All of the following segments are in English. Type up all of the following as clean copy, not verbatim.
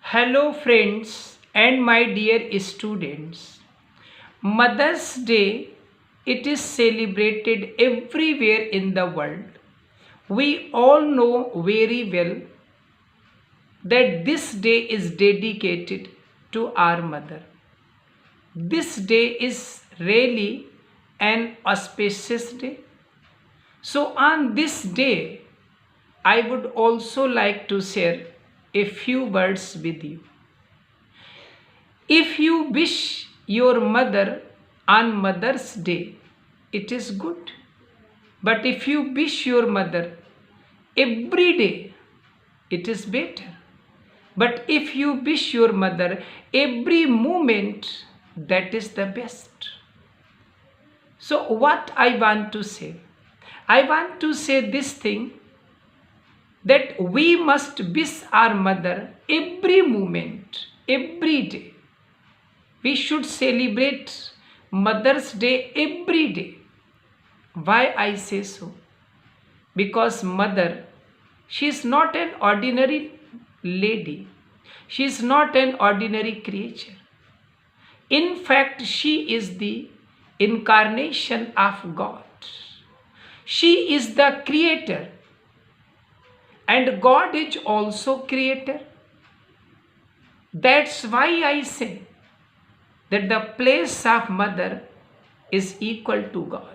Hello, friends, and my dear students. Mother's Day, it is celebrated everywhere in the world. We all know very well that this day is dedicated to our mother. This day is really an auspicious day. So, on this day, I would also like to share a few words with you. If you wish your mother on Mother's Day, it is good. But if you wish your mother every day, it is better. But if you wish your mother every moment, that is the best. So, what I want to say? I want to say this thing that we must wish our mother every moment, every day. We should celebrate Mother's Day every day. Why I say so? Because mother, she is not an ordinary lady. She is not an ordinary creature. In fact, she is the incarnation of God. She is the creator. And God is also creator. That's why I say that the place of mother is equal to God.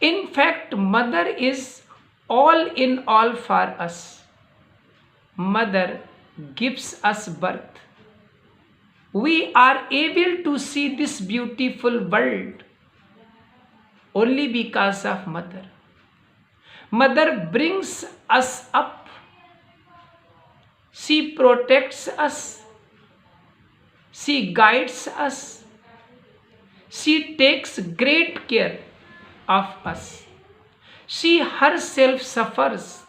In fact, mother is all in all for us. Mother gives us birth. We are able to see this beautiful world only because of mother. Mother brings us up. She protects us. She guides us. She takes great care of us. She herself suffers,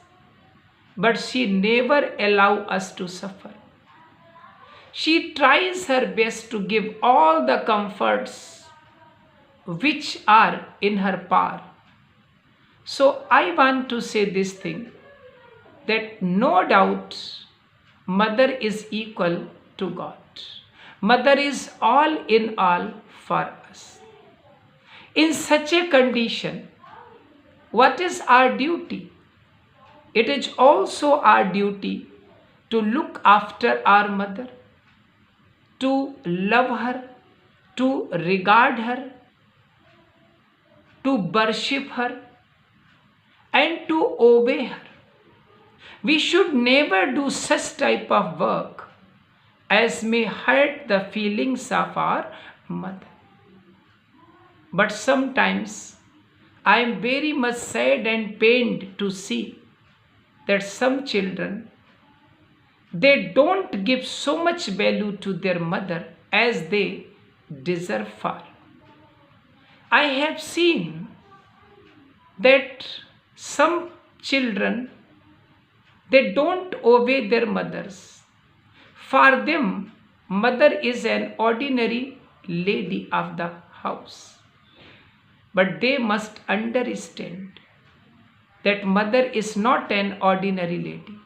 but she never allows us to suffer. She tries her best to give all the comforts which are in her power. So I want to say this thing that no doubt mother is equal to God. Mother is all in all for us. In such a condition, what is our duty? It is also our duty to look after our mother, to love her, to regard her, to worship her, and to obey her. We should never do such type of work as may hurt the feelings of our mother. But sometimes I am very much sad and pained to see that some children, they don't give so much value to their mother as they deserve for. I have seen that some children, they don't obey their mothers. For them, mother is an ordinary lady of the house. But they must understand that mother is not an ordinary lady.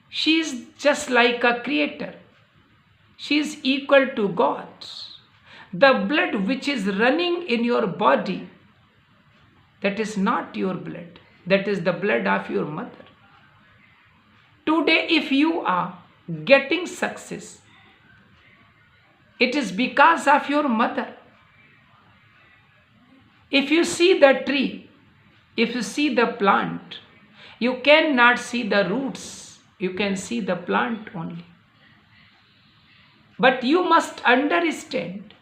She is just like a creator. She is equal to God. The blood which is running in your body, that is not your blood. That is the blood of your mother. Today, if you are getting success, it is because of your mother. If you see the tree, if you see the plant, you cannot see the roots. You can see the plant only. But you must understand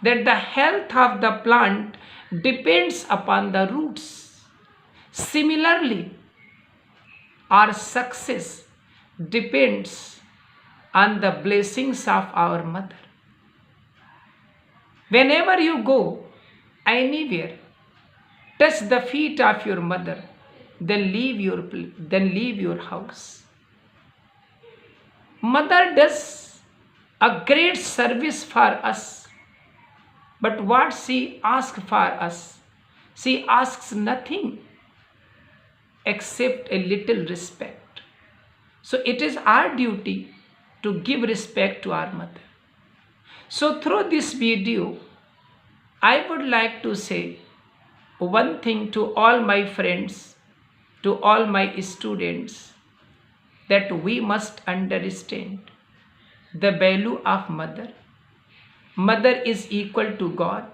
that the health of the plant depends upon the roots. Similarly, our success depends on the blessings of our mother. Whenever you go anywhere, touch the feet of your mother, then leave your house. Mother does a great service for us, but what she asks for us, she asks nothing except a little respect. So it is our duty to give respect to our mother. So through this video, I would like to say one thing to all my friends, to all my students, that we must understand the value of mother. Mother is equal to God.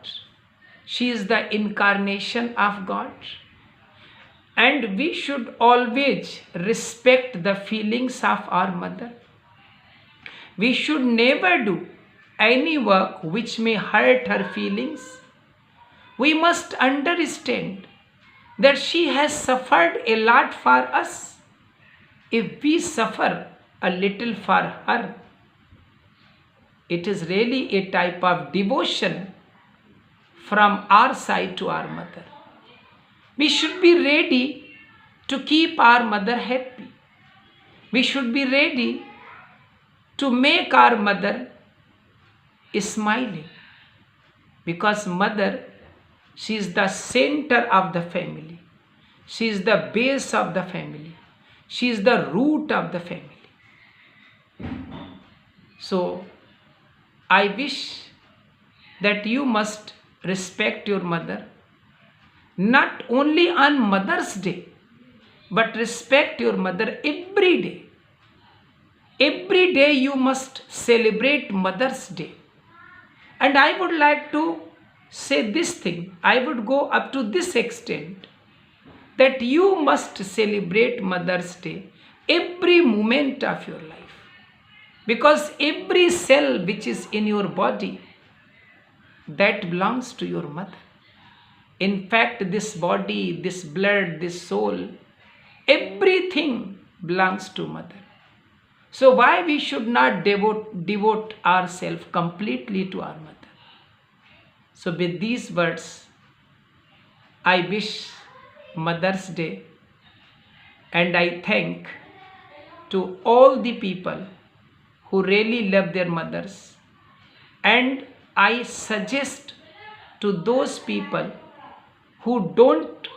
She is the incarnation of God. And we should always respect the feelings of our mother. We should never do any work which may hurt her feelings. We must understand that she has suffered a lot for us. If we suffer a little for her, it is really a type of devotion from our side to our mother. We should be ready to keep our mother happy. We should be ready to make our mother smiling, because mother, she is the center of the family. She is the base of the family. She is the root of the family. So I wish that you must respect your mother, not only on Mother's Day, but respect your mother every day. Every day you must celebrate Mother's Day. And I would like to say this thing. I would go up to this extent, that you must celebrate Mother's Day every moment of your life. Because every cell which is in your body, that belongs to your mother. In fact, this body, this blood, this soul, everything belongs to mother. So why we should not devote ourselves completely to our mother? So with these words, I wish Mother's Day, and I thank to all the people who really love their mothers, and I suggest to those people who don't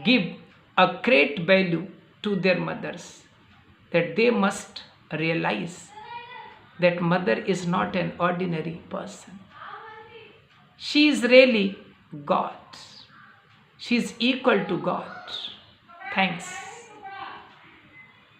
give a great value to their mothers, that they must realize that mother is not an ordinary person. She is really God. She is equal to God. Thanks.